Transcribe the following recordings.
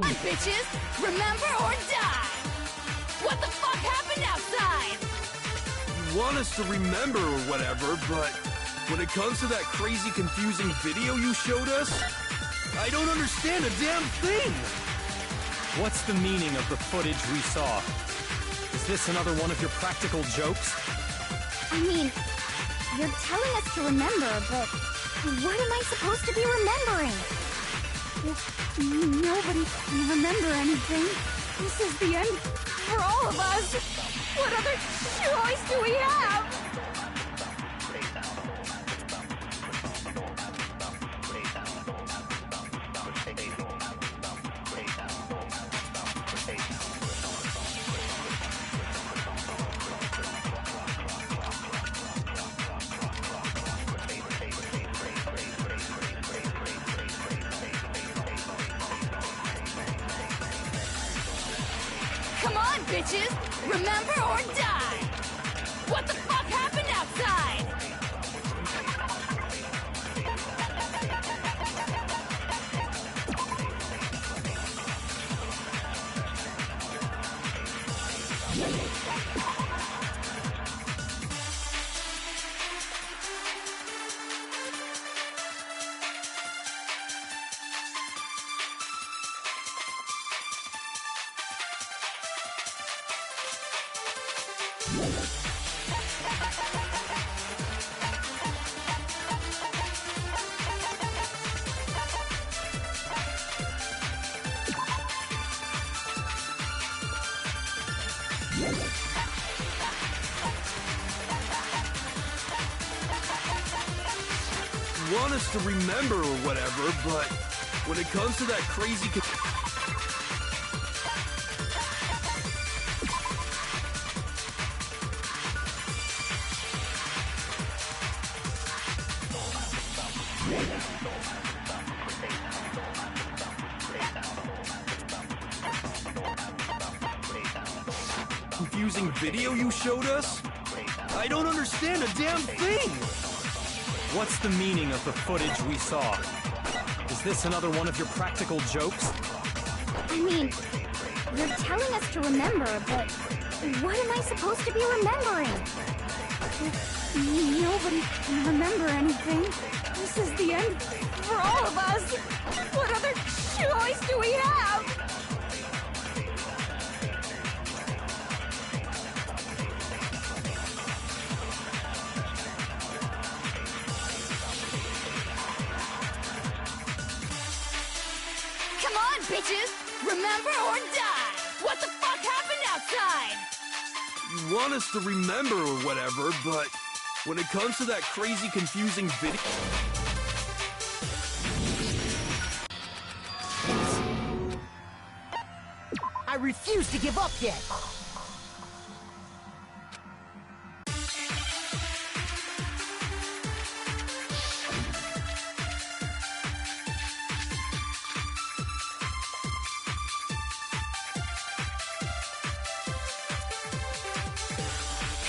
on, bitches! Remember or die! What the fuck happened outside? You want us to remember or whatever, but when it comes to that crazy, confusing video you showed us, I don't understand a damn thing! What's the meaning of the footage we saw? Is this another one of your practical jokes? I mean, you're telling us to remember, but what am I supposed to be remembering? If nobody can remember anything, this is the end for all of us. What other choice do we have? Come on, bitches! Remember or die! What the fuck happened outside? You want us to remember or whatever, but when it comes to that crazy... confusing video you showed us? I don't understand a damn thing! What's the meaning of the footage we saw? Is this another one of your practical jokes? I mean, you're telling us to remember, but what am I supposed to be remembering? If nobody can remember anything, this is the end for all of us. What other choice do we have? Come on, bitches! Remember or die! What the fuck happened outside? You want us to remember or whatever, but when it comes to that crazy, confusing video... I refuse to give up yet!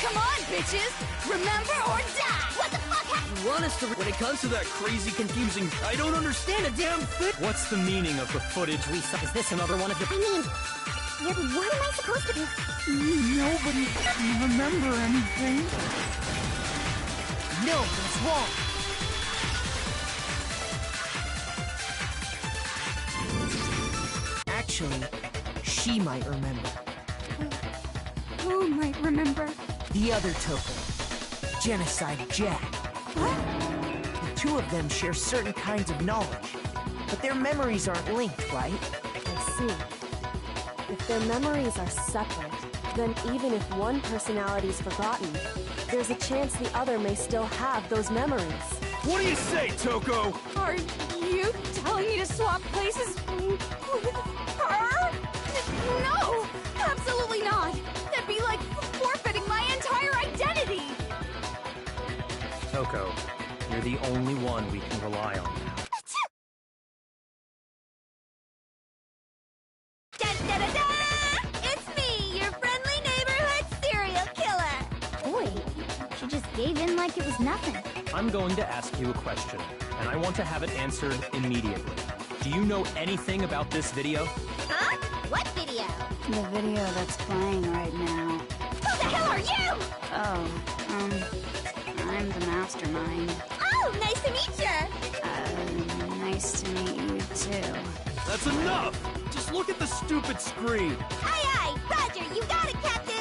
Come on, bitches! Remember or die! What the fuck happened? You want us to... when it comes to that crazy, confusing... I don't understand a damn thing! What's the meaning of the footage we saw? Is this another one of your... I mean, what am I supposed to be? Nobody can remember anything. No, that's wrong. Actually, she might remember. Who might remember? The other Toko, Genocide Jack. What? The two of them share certain kinds of knowledge, but their memories aren't linked, right? I see. If their memories are separate, then even if one personality's forgotten, there's a chance the other may still have those memories. What do you say, Toko? Are you telling me to swap places with her? No! Absolutely not! That'd be like forfeiting my entire identity! Toko, you're the only one we can rely on now. Da-da-da-da! It's me, your friendly neighborhood serial killer! Boy, she just gave in like it was nothing. I'm going to ask you a question, and I want to have it answered immediately. Do you know anything about this video? Huh? What video? The video that's playing right now. Who the hell are you? I'm the mastermind. Oh, nice to meet you. Nice to meet you too. That's enough! Just look at the stupid screen! Aye, aye, Roger, you got it, Captain.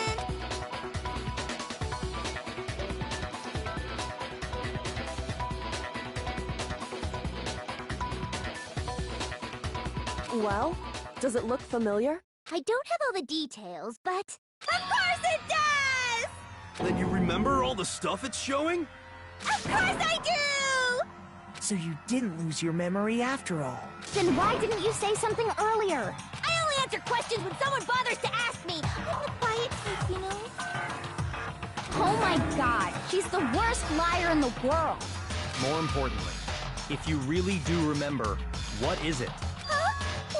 Well, does it look familiar? I don't have all the details, but... Of course it does! Then you remember all the stuff it's showing? Of course I do! So you didn't lose your memory after all. Then why didn't you say something earlier? I only answer questions when someone bothers to ask me. I'm the quiet type, you know? Oh my god, she's the worst liar in the world. More importantly, if you really do remember, what is it? Huh?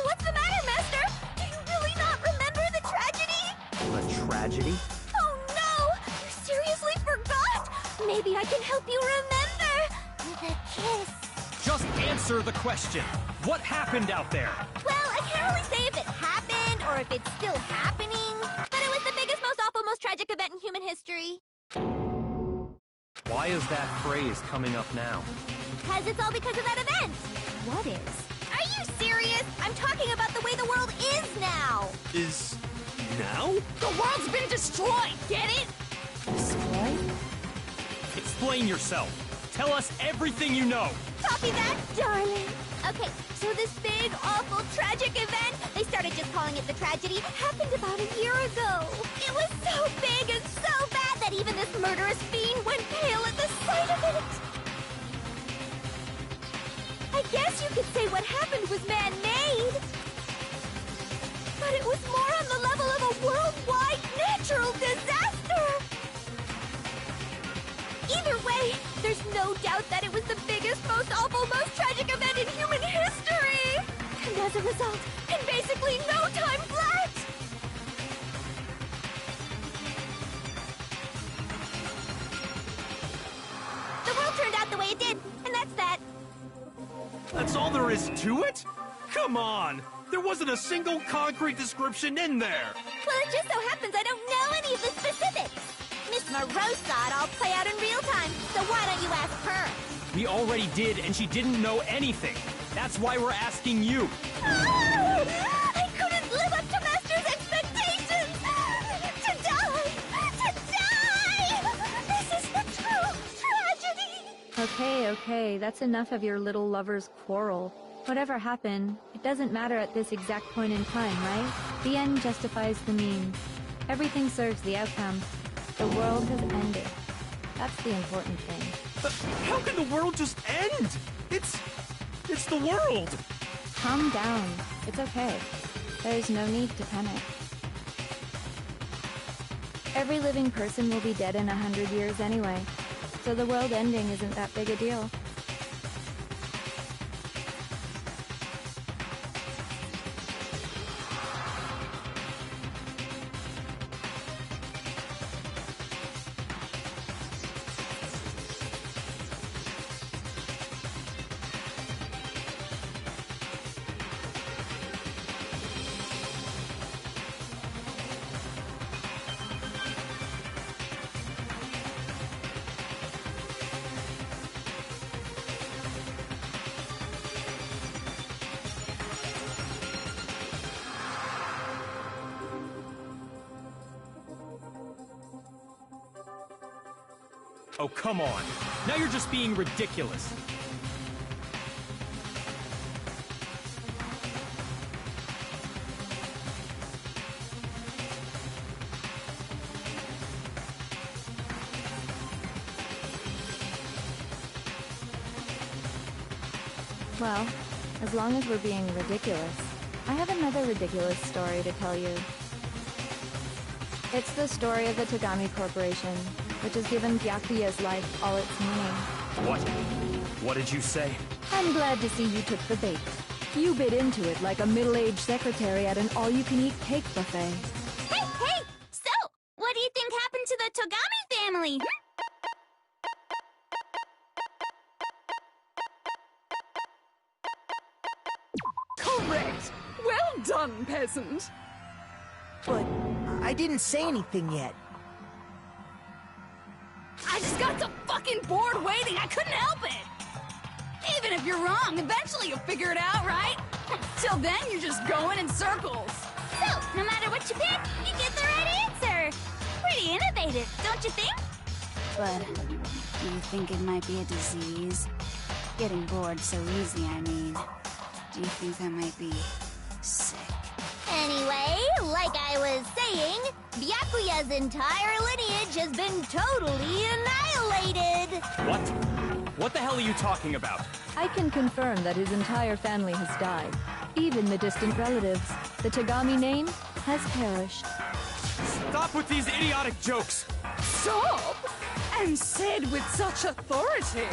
What's the matter, Master? Do you really not remember the tragedy? The tragedy? Oh no! You seriously forgot? Maybe I can help you remember. With a kiss. Just answer the question. What happened out there? Well, I can't really say if it happened or if it's still happening, but it was the biggest, most awful, most tragic event in human history. Why is that phrase coming up now? Because it's all because of that event. What is? Are you serious? I'm talking about the way the world is now. Is... now? The world's been destroyed, get it? Destroyed? Explain yourself. Tell us everything you know. Copy that, darling. Okay, so this big, awful, tragic event, they started just calling it the tragedy, happened about a year ago. It was so big and so bad that even this murderous fiend went pale at the sight of it. I guess you could say what happened was man-made. But it was more on the level of a worldwide natural disaster. Either way, there's no doubt that it was the biggest, most awful, most tragic event in human history! And as a result, in basically no time flat! The world turned out the way it did, and that's that. That's all there is to it? Come on! There wasn't a single concrete description in there! Well, it just so happens I don't know any of the specifics. Miss Moreau saw it all play out in real time, so why don't you ask her? We already did, and she didn't know anything. That's why we're asking you. Oh! I couldn't live up to Master's expectations! To die! To die! This is the true tragedy! Okay, that's enough of your little lover's quarrel. Whatever happened, it doesn't matter at this exact point in time, right? The end justifies the means. Everything serves the outcome. The world has ended. That's the important thing. How can the world just end? It's the world! Calm down. It's okay. There's no need to panic. Every living person will be dead in 100 years anyway, so the world ending isn't that big a deal. Oh, come on. Now you're just being ridiculous. Well, as long as we're being ridiculous, I have another ridiculous story to tell you. It's the story of the Togami Corporation, which has given Byakuya's life all its meaning. What? What did you say? I'm glad to see you took the bait. You bit into it like a middle-aged secretary at an all-you-can-eat cake buffet. Hey! So, what do you think happened to the Togami family? Correct! Well done, peasant! But I didn't say anything yet. I just got so fucking bored waiting, I couldn't help it! Even if you're wrong, eventually you'll figure it out, right? Till then, you're just going in circles. So, no matter what you pick, you get the right answer. Pretty innovative, don't you think? But do you think it might be a disease? Getting bored so easy, I mean. Do you think that might be sick? Anyway, like I was saying, Byakuya's entire lineage has been totally annihilated. What? What the hell are you talking about? I can confirm that his entire family has died. Even the distant relatives. The Tagami name has perished. Stop with these idiotic jokes! Stop! And said with such authority.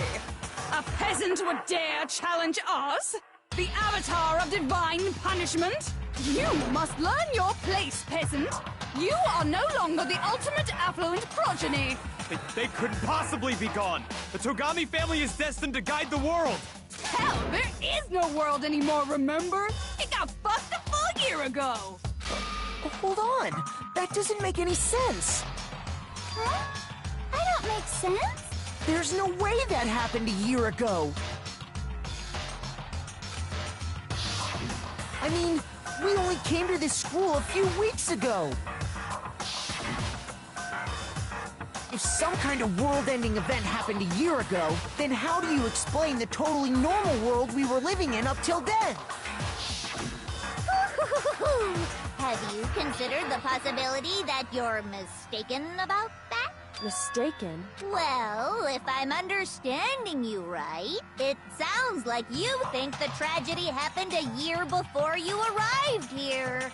A peasant would dare challenge us? The avatar of divine punishment? You must learn your place, peasant. You are no longer the ultimate affluent progeny. They couldn't possibly be gone! The Togami family is destined to guide the world! Hell, there is no world anymore, remember? It got fucked a full year ago. Hold on. That doesn't make any sense. Huh? I don't make sense. There's no way that happened a year ago. I mean, we only came to this school a few weeks ago. If some kind of world-ending event happened a year ago, then how do you explain the totally normal world we were living in up till then? Have you considered the possibility that you're mistaken about that? Mistaken? Well, if I'm understanding you right, it sounds like you think the tragedy happened a year before you arrived here.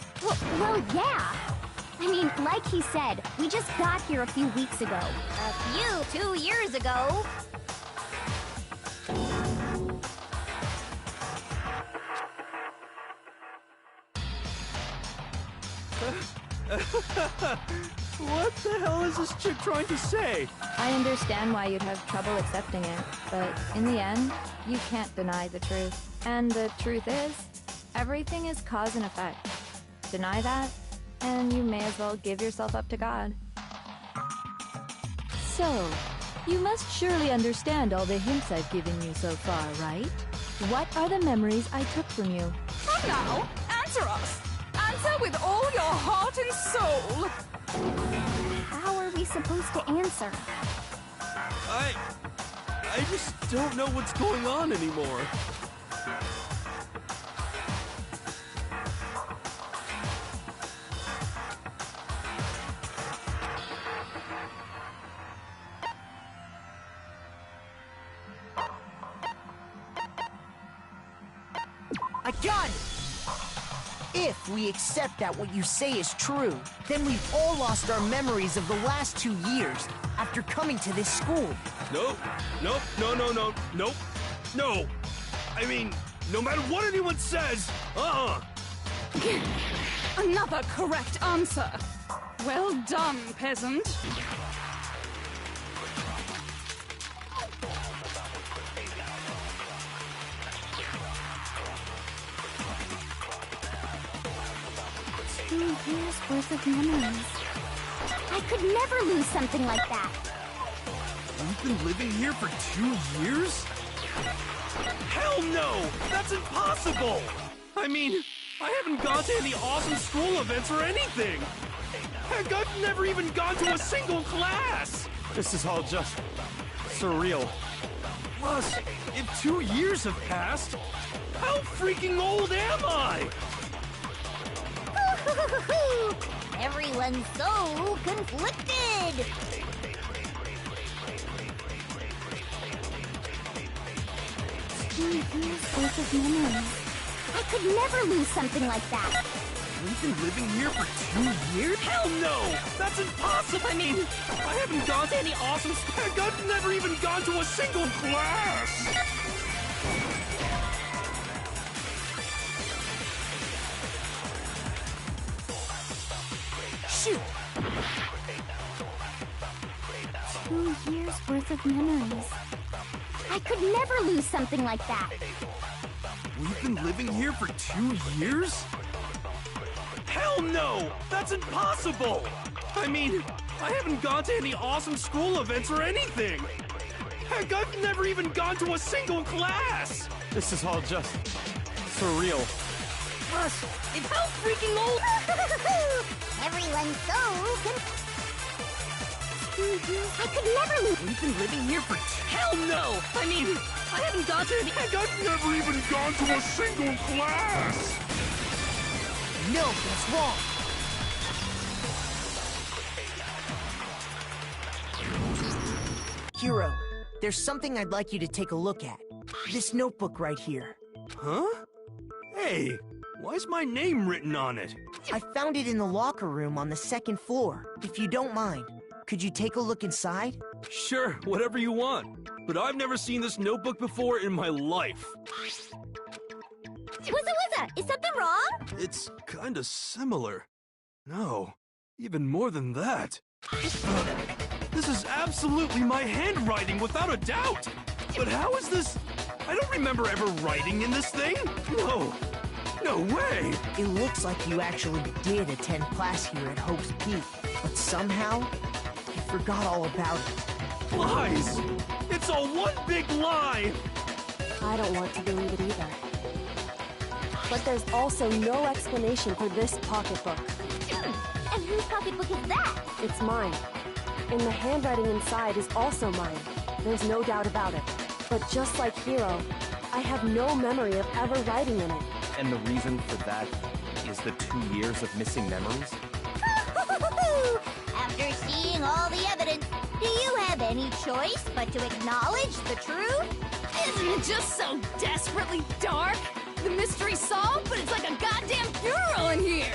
Well, yeah. I mean, like he said, we just got here a few weeks ago. A few 2 years ago. What the hell is this chick trying to say? I understand why you'd have trouble accepting it, but in the end, you can't deny the truth. And the truth is, everything is cause and effect. Deny that, and you may as well give yourself up to God. So, you must surely understand all the hints I've given you so far, right? What are the memories I took from you? Come now, answer us. Answer with all your heart and soul. How are we supposed to answer? I just don't know what's going on anymore. I got it! If we accept that what you say is true, then we've all lost our memories of the last 2 years after coming to this school. Nope. Nope. No. Nope. No. I mean, no matter what anyone says, Another correct answer. Well done, peasant. Years worth of memories. I could never lose something like that. You've been living here for 2 years? Hell no! That's impossible! I mean, I haven't gone to any awesome school events or anything! Heck, I've never even gone to a single class! This is all just surreal. Plus, if 2 years have passed, how freaking old am I? Everyone's so conflicted. 2 years worth of memories. I could never lose something like that. We've been living here for 2 years? Hell no! That's impossible! I mean, I haven't gone to any awesome Heck, I've never even gone to a single class! Shoot! 2 years worth of memories. I could never lose something like that. We've I've been living here for 2 years? Hell no! That's impossible! I mean, I haven't gone to any awesome school events or anything! Heck, I've never even gone to a single class! This is all just surreal. Plus, if how freaking old... Everyone's so I could never leave. We've been living here for Hell no! I mean, I haven't gone to any... Heck, I've never even gone to a single class! No, that's wrong. Hero, there's something I'd like you to take a look at. This notebook right here. Huh? Hey, why's my name written on it? I found it in the locker room on the 2nd floor. If you don't mind, could you take a look inside? Sure, whatever you want. But I've never seen this notebook before in my life. Wuzza, is something wrong? It's kinda similar. No, even more than that. This is absolutely my handwriting, without a doubt! But how is this? I don't remember ever writing in this thing! No way! It looks like you actually did attend class here at Hope's Peak, but somehow, you forgot all about it. Lies! It's all one big lie! I don't want to believe it either. But there's also no explanation for this pocketbook. And whose pocketbook is that? It's mine. And the handwriting inside is also mine. There's no doubt about it. But just like Hero, I have no memory of ever writing in it. And the reason for that is the 2 years of missing memories? After seeing all the evidence, do you have any choice but to acknowledge the truth? Isn't it just so desperately dark? The mystery solved, but it's like a goddamn funeral in here!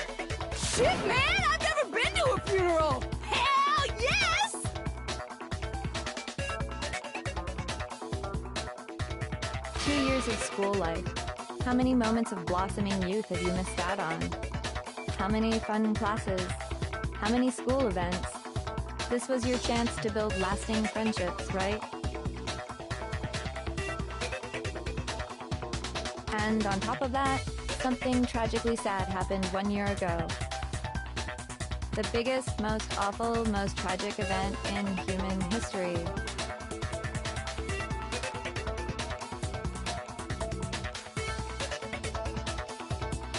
Shit, man! I've never been to a funeral! Hell yes! 2 years of school life. How many moments of blossoming youth have you missed out on? How many fun classes? How many school events? This was your chance to build lasting friendships, right? And on top of that, something tragically sad happened 1 year ago. The biggest, most awful, most tragic event in human history.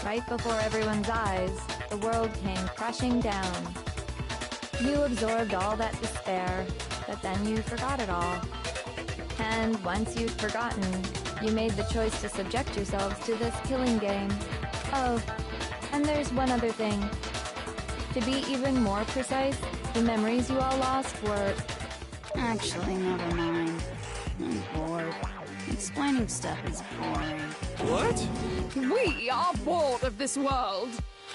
Right before everyone's eyes, the world came crashing down. You absorbed all that despair, but then you forgot it all. And once you'd forgotten, you made the choice to subject yourselves to this killing game. Oh, and there's one other thing. To be even more precise, the memories you all lost were... Actually, never mind. I'm bored. Explaining stuff is boring. What? We are bored of this world.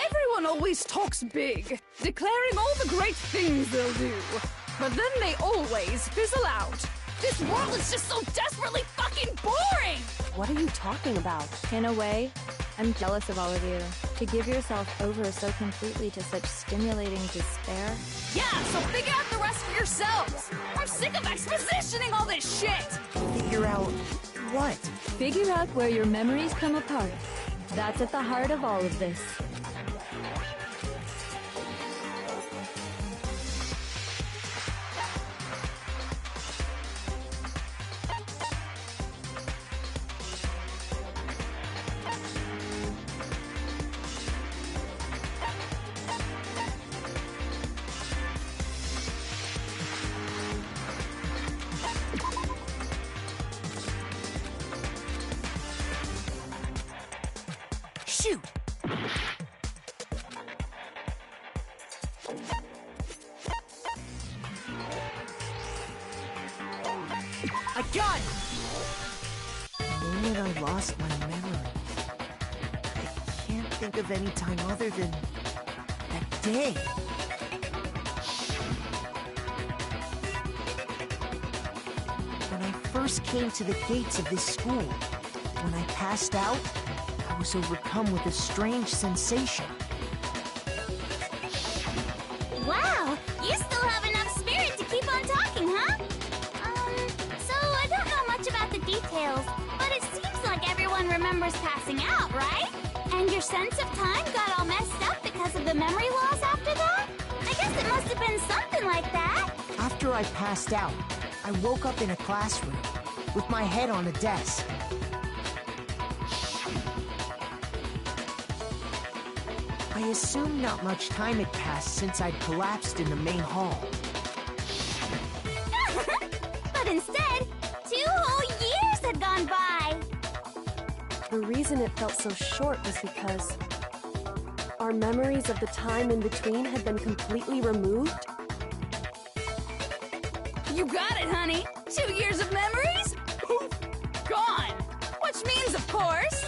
Everyone always talks big, declaring all the great things they'll do. But then they always fizzle out. This world is just so desperately fucking boring! What are you talking about? In a way, I'm jealous of all of you. To give yourself over so completely to such stimulating despair. Yeah, so figure out the rest for yourselves! I'm sick of expositioning all this shit! Figure out what? Figure out where your memories come apart. That's at the heart of all of this. Shoot! I got it! The moment I lost my memory, I can't think of any time other than that day. When I first came to the gates of this school, when I passed out, I was overcome with a strange sensation. Wow, you still have enough spirit to keep on talking, huh? So I don't know much about the details, but it seems like everyone everyone remembers passing out, right? And your sense of time got all messed up because of the memory loss after that? I guess it must have been something like that. After I passed out, I woke up in a classroom with my head on a desk. I assumed not much time had passed since I'd collapsed in the main hall. But instead, 2 whole years had gone by. The reason it felt so short was because our memories of the time in between had been completely removed. You got it, honey. 2 years of memories? Poof! Gone! Which means, of course...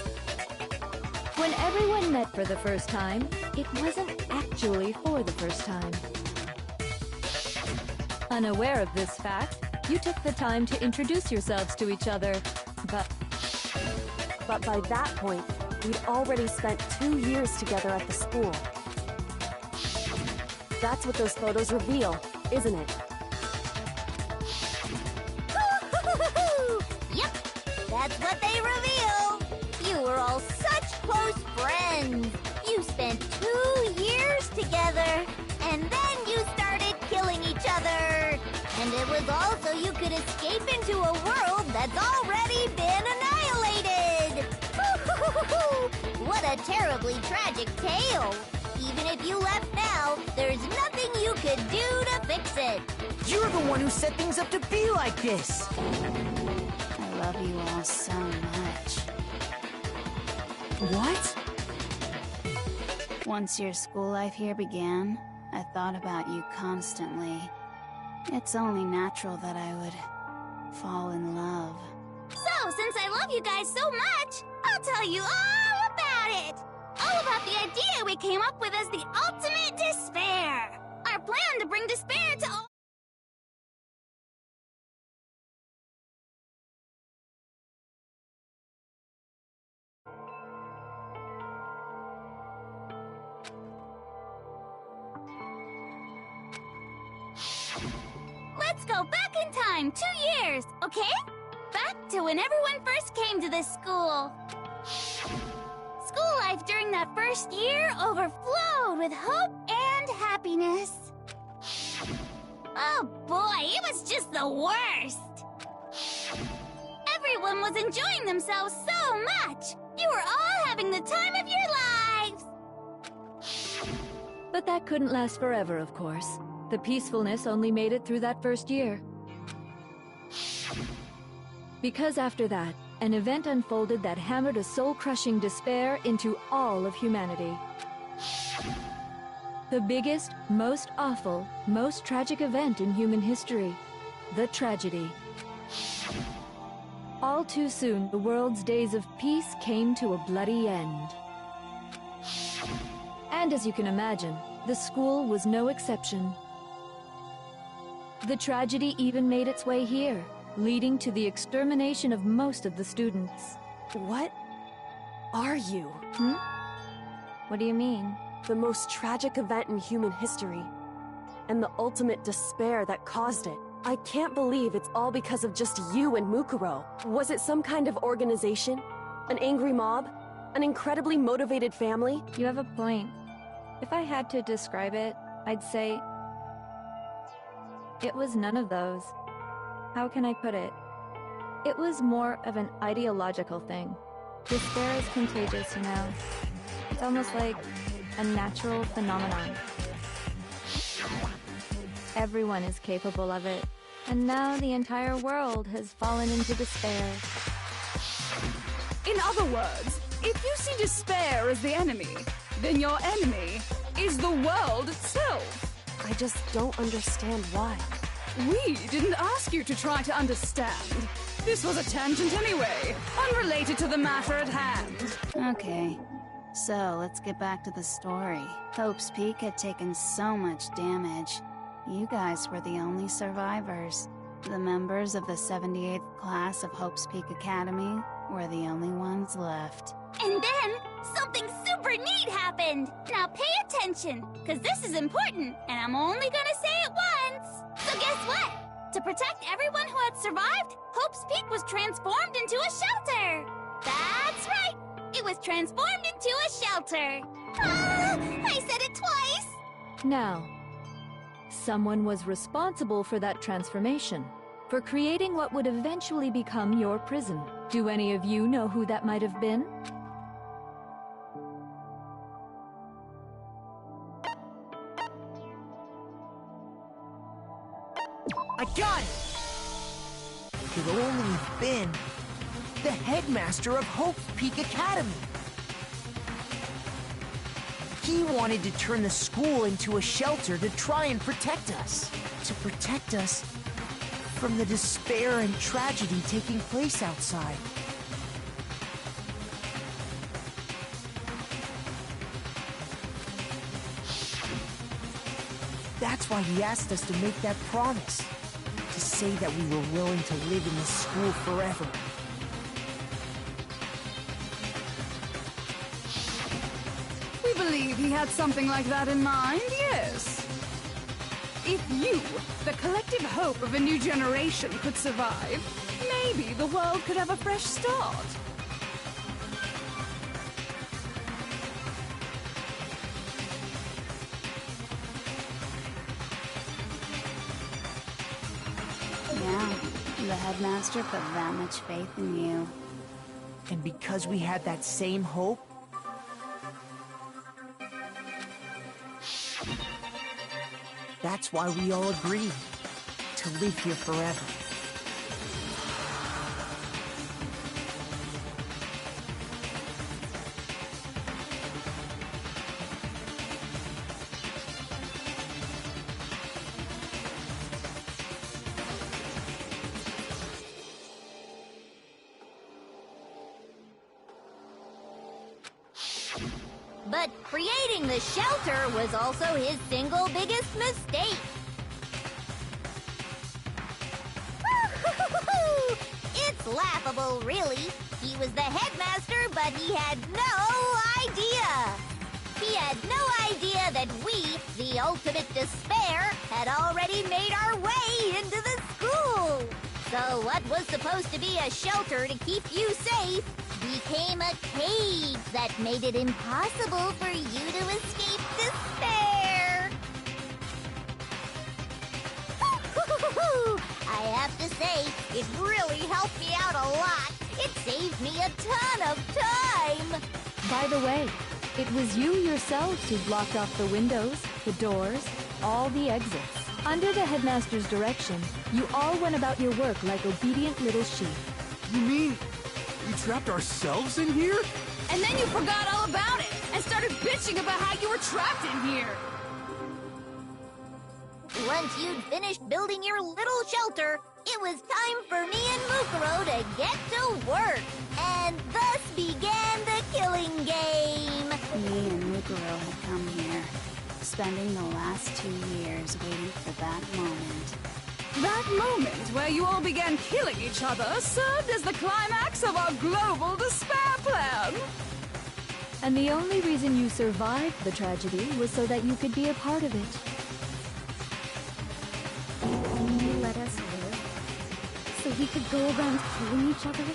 When everyone met for the first time, it wasn't actually for the first time. Unaware of this fact, you took the time to introduce yourselves to each other, But by that point, we'd already spent 2 years together at the school. That's what those photos reveal, isn't it? Yep, that's what they reveal. You were all such close friends. You spent 2 years together, and then you started killing each other. And it was all so you could escape into a world that's already been annihilated. What a terribly tragic tale. Even if you left now, there's nothing you could do to fix it. You're the one who set things up to be like this! I love you all so much. What? Once your school life here began, I thought about you constantly. It's only natural that I would fall in love. So, since I love you guys so much, I'll tell you all about it. All about the idea we came up with as the ultimate despair. Our plan to bring despair to all... Let's go back in time 2 years, okay? Back to when everyone first came to this school. School life during that first year overflowed with hope and happiness. Oh boy, it was just the worst. Everyone was enjoying themselves so much. You were all having the time of your lives. but that couldn't last forever, of course. The peacefulness only made it through that first year. Because after that, an event unfolded that hammered a soul-crushing despair into all of humanity. The biggest, most awful, most tragic event in human history. The tragedy. All too soon, the world's days of peace came to a bloody end. And as you can imagine, the school was no exception. The tragedy even made its way here, leading to the extermination of most of the students. What are you? What do you mean? The most tragic event in human history, and the ultimate despair that caused it. I can't believe it's all because of just you and Mukuro. Was it some kind of organization? An angry mob? An incredibly motivated family? You have a point. If I had to describe it, I'd say it was none of those. How can I put it? It was more of an ideological thing. Despair is contagious, you know. It's almost like a natural phenomenon. Everyone is capable of it, and now the entire world has fallen into despair. In other words, if you see despair as the enemy, then your enemy is the world itself. I just don't understand why. We didn't ask you to try to understand. This was a tangent anyway, unrelated to the matter at hand. Okay, so let's get back to the story. Hope's Peak had taken so much damage. You guys were the only survivors. The members of the 78th class of Hope's Peak Academy were the only ones left. And then, something super neat happened! Now pay attention, because this is important, and I'm only gonna say it once! So guess what? To protect everyone who had survived, Hope's Peak was transformed into a shelter! That's It was transformed into a shelter. Ah, I said it twice. Now, someone was responsible for that transformation, for creating what would eventually become your prison. Do any of you know who that might have been? I got it! Could only have been the headmaster of Hope's Peak Academy. He wanted to turn the school into a shelter to try and protect us. To protect us from the despair and tragedy taking place outside. That's why he asked us to make that promise. To say that we were willing to live in this school forever. We believe he had something like that in mind, yes. If you, the collective hope of a new generation, could survive, maybe the world could have a fresh start. Yeah, the headmaster put that much faith in you. And because we had that same hope, that's why we all agreed to live here forever. But creating the shelter was also his single biggest mistake. It's laughable, really. He was the headmaster, but he had no idea. He had no idea that we, the ultimate despair, had already made our way into the school. So what was supposed to be a shelter to keep you safe became a cage that made it impossible for you to escape despair. I have to say, it really helped me out a lot. It saved me a ton of time. By the way, it was you yourselves who blocked off the windows, the doors, all the exits. Under the headmaster's direction, you all went about your work like obedient little sheep. You mean we trapped ourselves in here? And then you forgot all about it and started bitching about how you were trapped in here. Once you'd finished building your little shelter, it was time for me and Mukuro to get to work. And thus began the killing game. Me and Mukuro had come here, spending the last 2 years waiting for that moment. That moment where you all began killing each other served as the climax of our global despair plan. And the only reason you survived the tragedy was so that you could be a part of it. You let us live? So we could go around killing each other?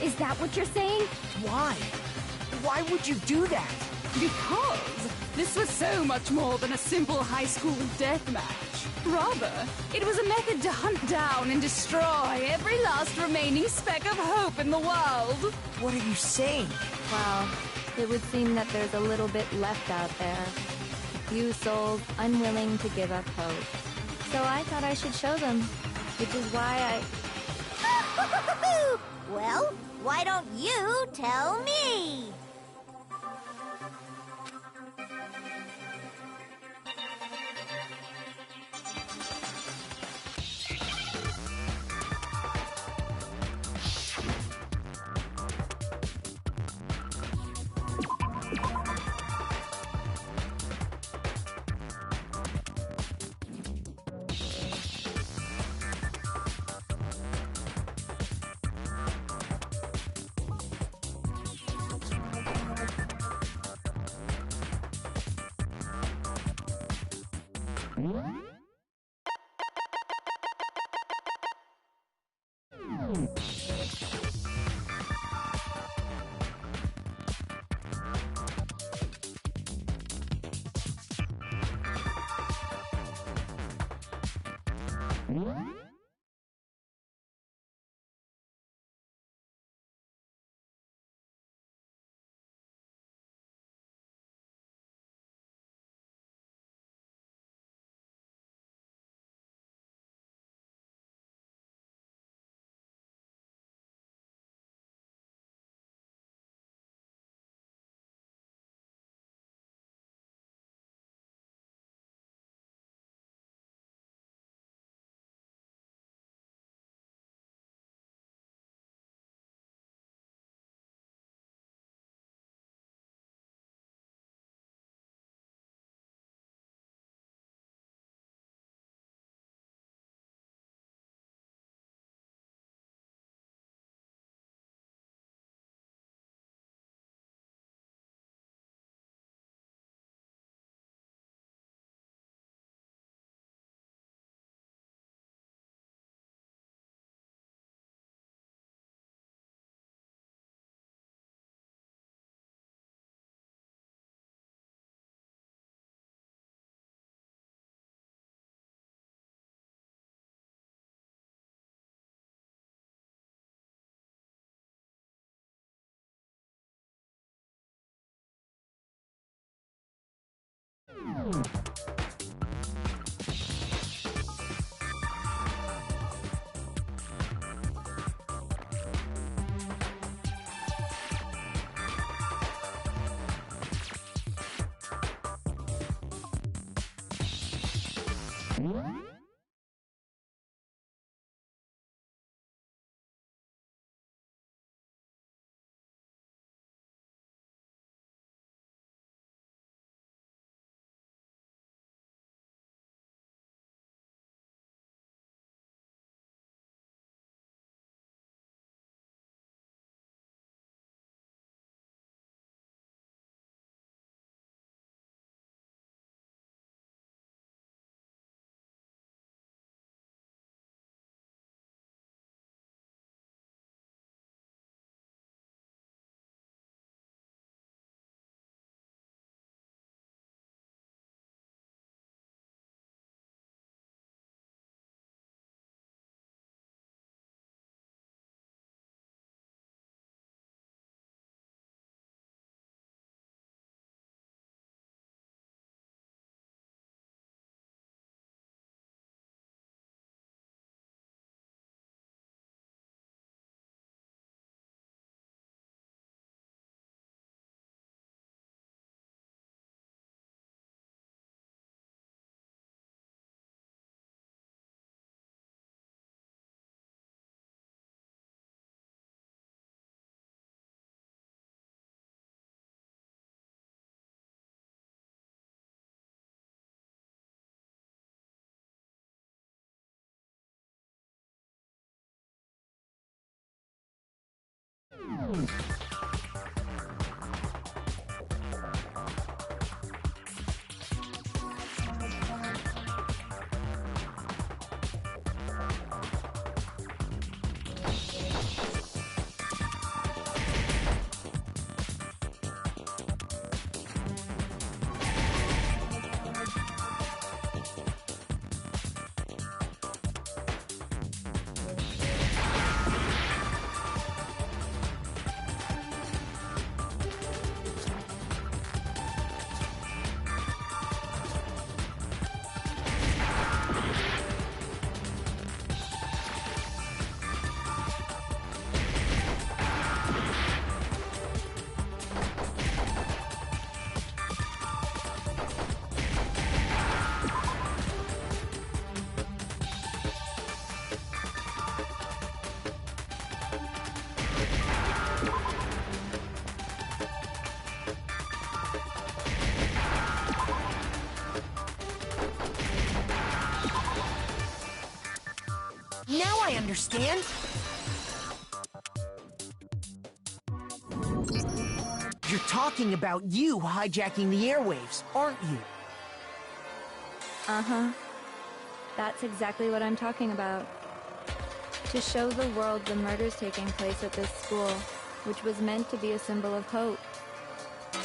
Is that what you're saying? Why? Why would you do that? Because this was so much more than a simple high school deathmatch. Rather, it was a method to hunt down and destroy every last remaining speck of hope in the world. What are you saying? Well, it would seem that there's a little bit left out there. A few souls unwilling to give up hope. So I thought I should show them, which is why Well, why don't you tell me? Now I understand. You're talking about you hijacking the airwaves, aren't you? Uh-huh. That's exactly what I'm talking about. To show the world the murders taking place at this school, which was meant to be a symbol of hope.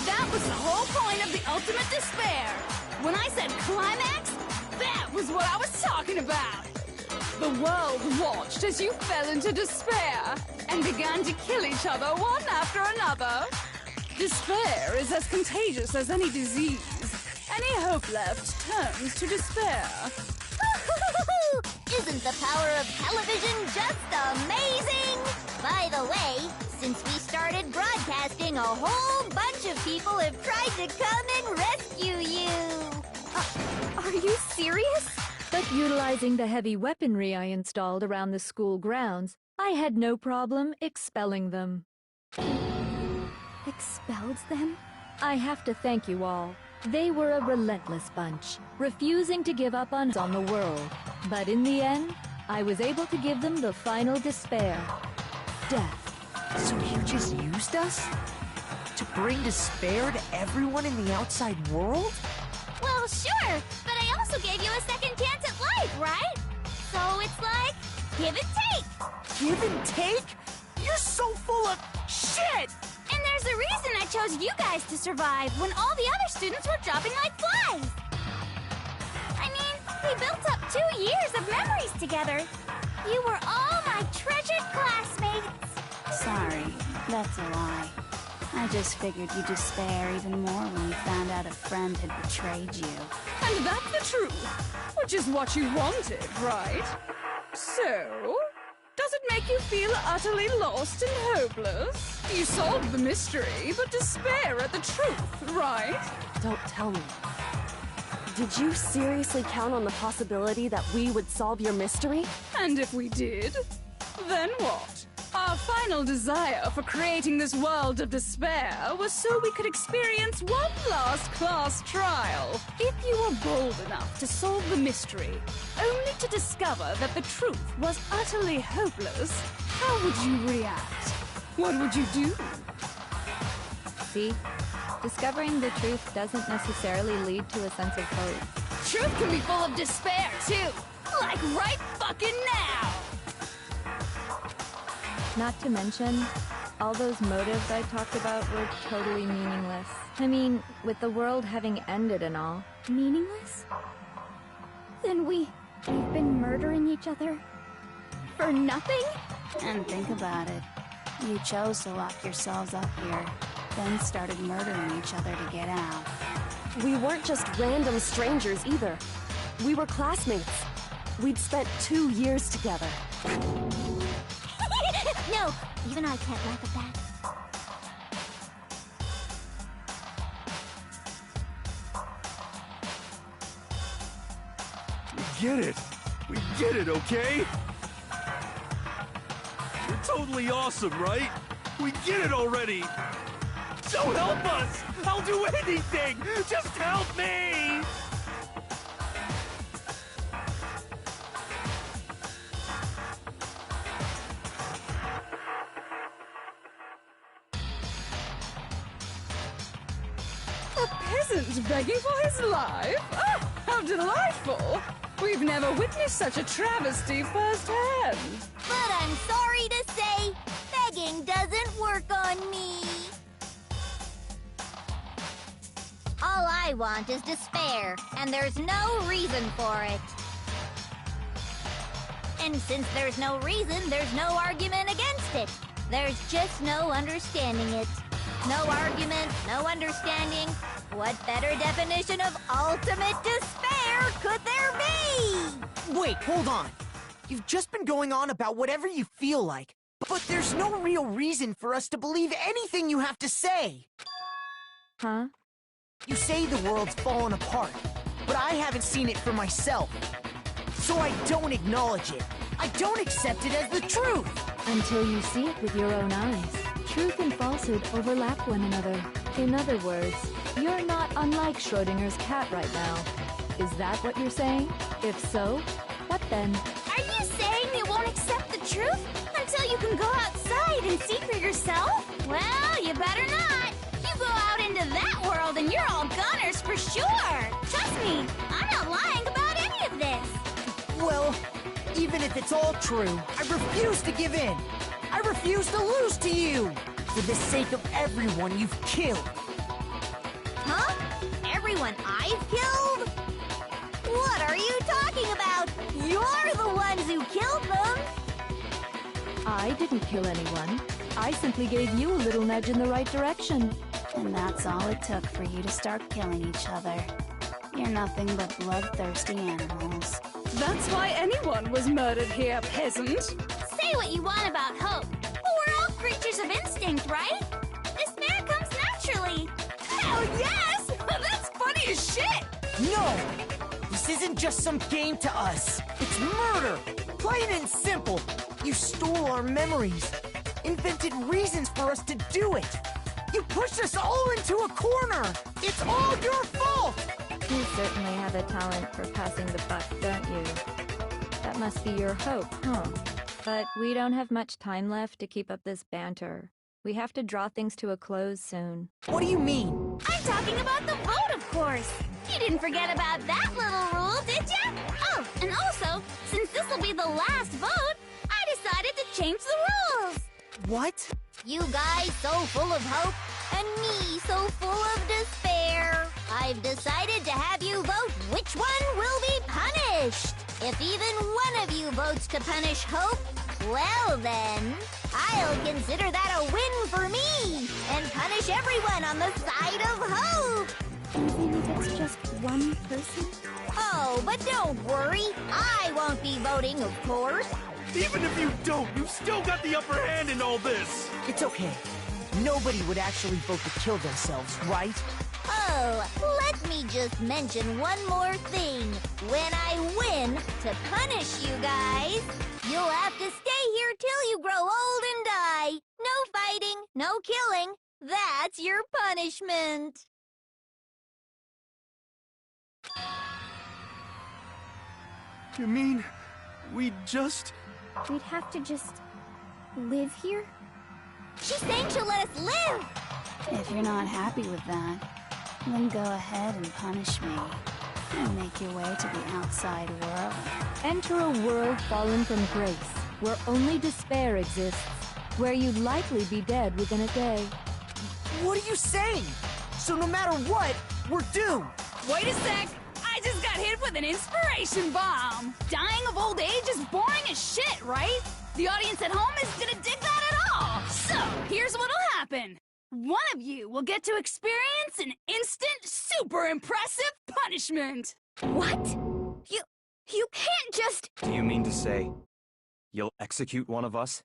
That was the whole point of the ultimate despair! When I said climax, that was what I was talking about! The world watched as you fell into despair and began to kill each other one after another. Despair is as contagious as any disease. Any hope left turns to despair. Isn't the power of television just amazing? By the way, since we started broadcasting, a whole bunch of people have tried to come and rescue you. Are you serious? But utilizing the heavy weaponry I installed around the school grounds, I had no problem expelling them. Expelled them? I have to thank you all. They were a relentless bunch, refusing to give up on the world. But in the end, I was able to give them the final despair. Death. So you just used us? To bring despair to everyone in the outside world? Well, sure, but I also gave you a second chance at life, right? So it's like, give and take. Give and take? You're so full of shit! And there's a reason I chose you guys to survive when all the other students were dropping like flies. I mean, we built up 2 years of memories together. You were all my treasured classmates. Sorry, that's a lie. I just figured you'd despair even more when you found out a friend had betrayed you. And that's the truth, which is what you wanted, right? So, does it make you feel utterly lost and hopeless? You solved the mystery, but despair at the truth, right? Don't tell me. Did you seriously count on the possibility that we would solve your mystery? And if we did, then what? Our final desire for creating this world of despair was so we could experience one last class trial. If you were bold enough to solve the mystery, only to discover that the truth was utterly hopeless, how would you react? What would you do? See? Discovering the truth doesn't necessarily lead to a sense of hope. Truth can be full of despair, too. Like right fucking now! Not to mention, all those motives I talked about were totally meaningless. I mean, with the world having ended and all. Meaningless? Then we've been murdering each other for nothing? And think about it. You chose to lock yourselves up here, then started murdering each other to get out. We weren't just random strangers either. We were classmates. We'd spent 2 years together. No, even I can't laugh at that. We get it, okay? You're totally awesome, right? We get it already! So help us! I'll do anything! Just help me! A peasant begging for his life? Oh, how delightful! We've never witnessed such a travesty firsthand. But I'm sorry to say, begging doesn't work on me. All I want is despair, and there's no reason for it. And since there's no reason, there's no argument against it. There's just no understanding it. No argument, no understanding. What better definition of ultimate despair could there be? Wait, hold on. You've just been going on about whatever you feel like, but there's no real reason for us to believe anything you have to say. Huh? You say the world's fallen apart, but I haven't seen it for myself. So I don't acknowledge it. I don't accept it as the truth. Until you see it with your own eyes. Truth and falsehood overlap one another. In other words, you're not unlike Schrodinger's cat right now. Is that what you're saying? If so, what then? Are you saying you won't accept the truth until you can go outside and see for yourself? Well, you better not. You go out into that world and you're all goners for sure. Trust me, I'm not lying about any of this. Well, even if it's all true, I refuse to give in. I refuse to lose to you. For the sake of everyone you've killed. Huh? Everyone I've killed? What are you talking about? You You're the ones who killed them! I didn't kill anyone. I simply gave you a little nudge in the right direction. And that's all it took for you to start killing each other. You're nothing but bloodthirsty animals. That's why anyone was murdered here, peasant. Say what you want about hope, but we're all creatures of instinct, right? Despair comes naturally. Hell yes! That's funny as shit! No! This isn't just some game to us. It's murder! Plain and simple. You stole our memories. Invented reasons for us to do it. You pushed us all into a corner. It's all your fault! You certainly have a talent for passing the buck, don't you? That must be your hope, huh? But we don't have much time left to keep up this banter. We have to draw things to a close soon. What do you mean? I'm talking about the vote, of course. You didn't forget about that little rule, did ya? Oh, and also, since this will be the last vote, I decided to change the rules. What? You guys so full of hope, and me so full of despair. I've decided to have you vote which one will be punished. If even one of you votes to punish Hope, well then, I'll consider that a win for me and punish everyone on the side of Hope. Even if it's just one person? Oh, but don't worry. I won't be voting, of course. Even if you don't, you've still got the upper hand in all this! It's okay. Nobody would actually vote to kill themselves, right? Oh, let me just mention one more thing. When I win to punish you guys, you'll have to stay here till you grow old and die. No fighting, no killing. That's your punishment. You mean, we just... We'd have to just live here? She's saying she'll let us live. If you're not happy with that, then go ahead and punish me. And make your way to the outside world. Enter a world fallen from grace, where only despair exists, where you'd likely be dead within a day. What are you saying? So no matter what, we're doomed. Wait a sec! I just got hit with an inspiration bomb! Dying of old age is boring as shit, right? The audience at home isn't gonna dig that at all! So, here's what'll happen. One of you will get to experience an instant, super impressive punishment! What? You can't just... Do you mean to say you'll execute one of us?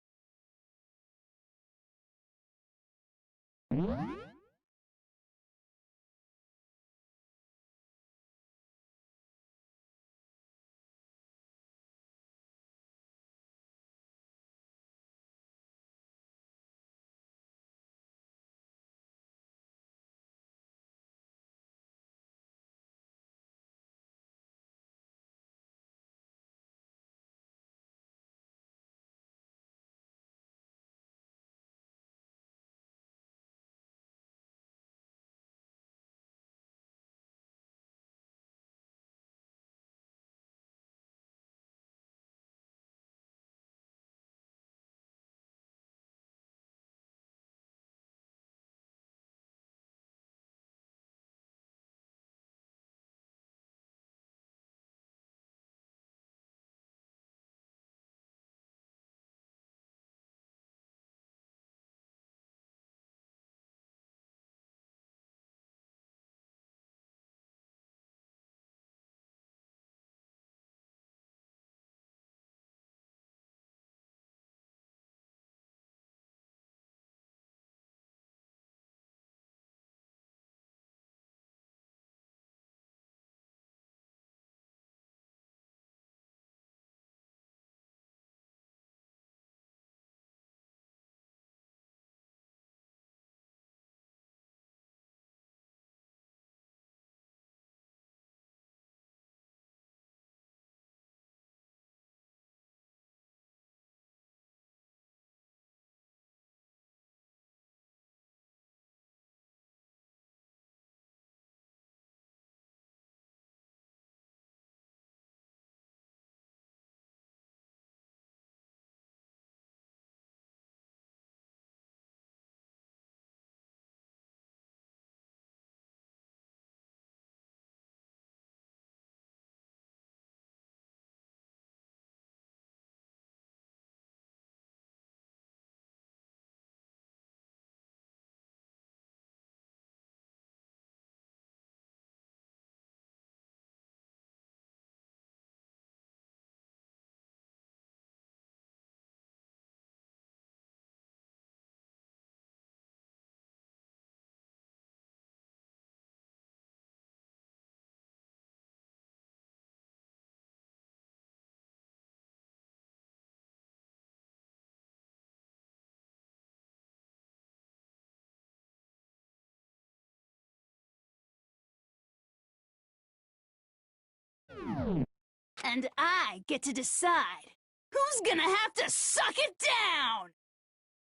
And I get to decide who's gonna have to suck it down!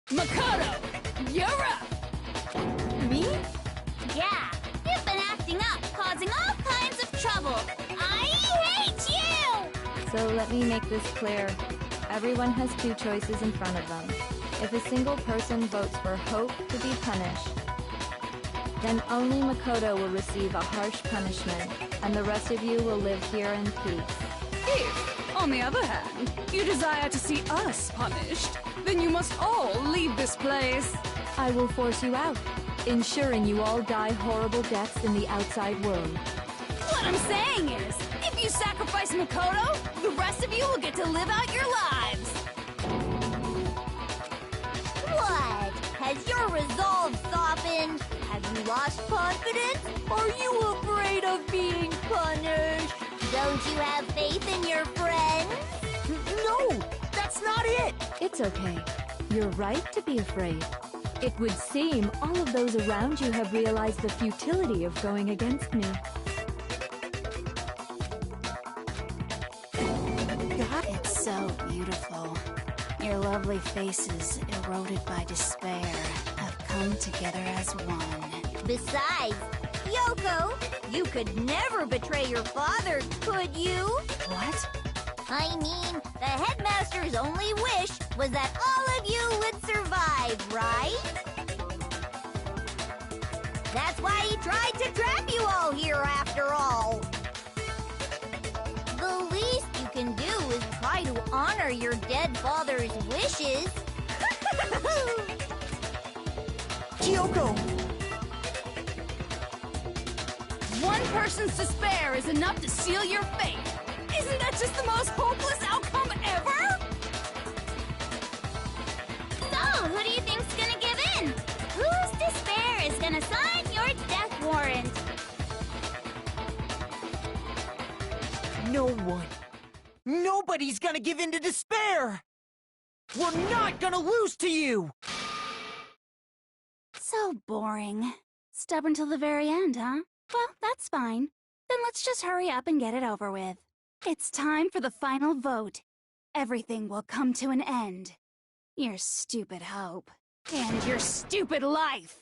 Makoto, you're up! Me? Yeah, you've been acting up, causing all kinds of trouble. I hate you! So let me make this clear. Everyone has two choices in front of them. If a single person votes for Hope to be punished, then only Makoto will receive a harsh punishment, and the rest of you will live here in peace. If, on the other hand, you desire to see us punished, then you must all leave this place. I will force you out, ensuring you all die horrible deaths in the outside world. What I'm saying is, if you sacrifice Makoto, the rest of you will get to live out your lives. What? Has your resolve softened? Have you lost confidence? Are you afraid of being punished? Don't you have faith in your friends? No! That's not it! It's okay. You're right to be afraid. It would seem all of those around you have realized the futility of going against me. God, it's so beautiful. Your lovely faces, eroded by despair, have come together as one. Besides, Yoko, you could never betray your father, could you? What? I mean, the headmaster's only wish was that all of you would survive, right? That's why he tried to trap you all here after all. The least you can do is try to honor your dead father's wishes. Kyoko! One person's despair is enough to seal your fate. Isn't that just the most hopeless outcome ever? So, who do you think's gonna give in? Whose despair is gonna sign your death warrant? No one. Nobody's gonna give in to despair! We're not gonna lose to you! So boring. Stubborn till the very end, huh? Well, that's fine. Then let's just hurry up and get it over with. It's time for the final vote. Everything will come to an end. Your stupid hope. And your stupid life.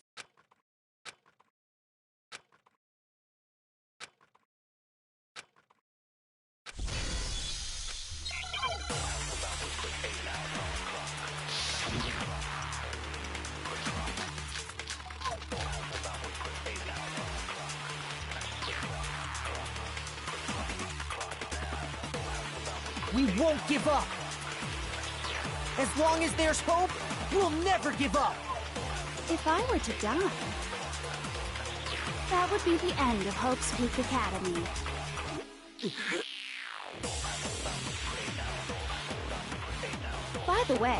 We won't give up! As long as there's hope, we'll never give up! If I were to die, that would be the end of Hope's Peak Academy. By the way,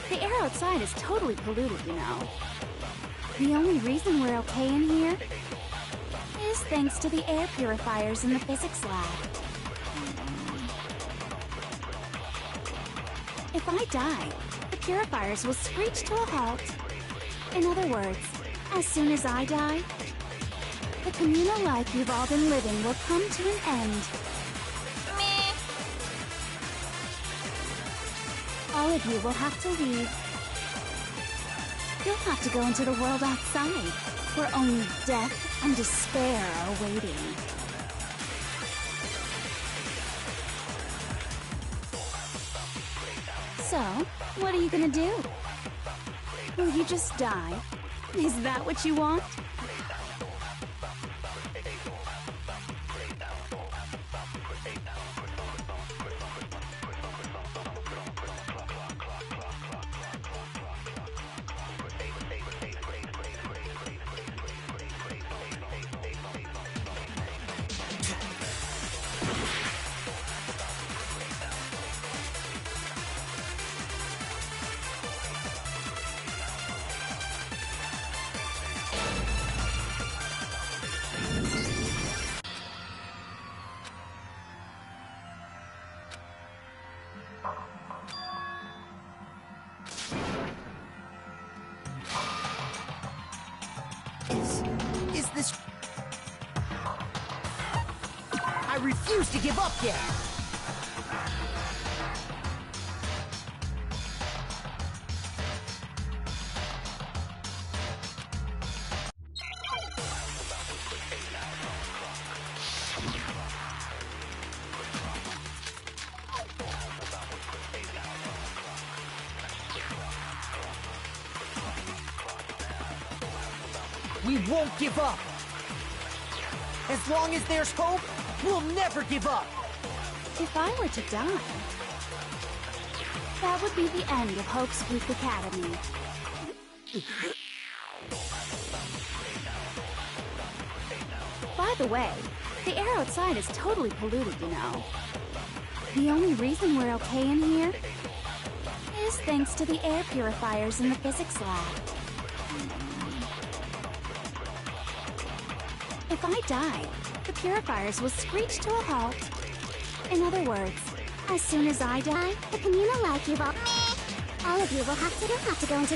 the air outside is totally polluted, you know. The only reason we're okay in here is thanks to the air purifiers in the physics lab. If I die, the purifiers will screech to a halt. In other words, as soon as I die, the communal life you've all been living will come to an end. Meh. All of you will have to leave. You'll have to go into the world outside, where only death and despair are waiting. So, what are you gonna do? Will you just die? Is that what you want? Is this... I refuse to give up yet! won't give up. As long as there's hope, we'll never give up. If I were to die, that would be the end of Hope's Peak Academy. By the way, the air outside is totally polluted, you know. The only reason we're okay in here is thanks to the air purifiers in the physics lab. If I die, the purifiers will screech to a halt. In other words, as soon as I die, The communal life you've all... All of you will have to go into the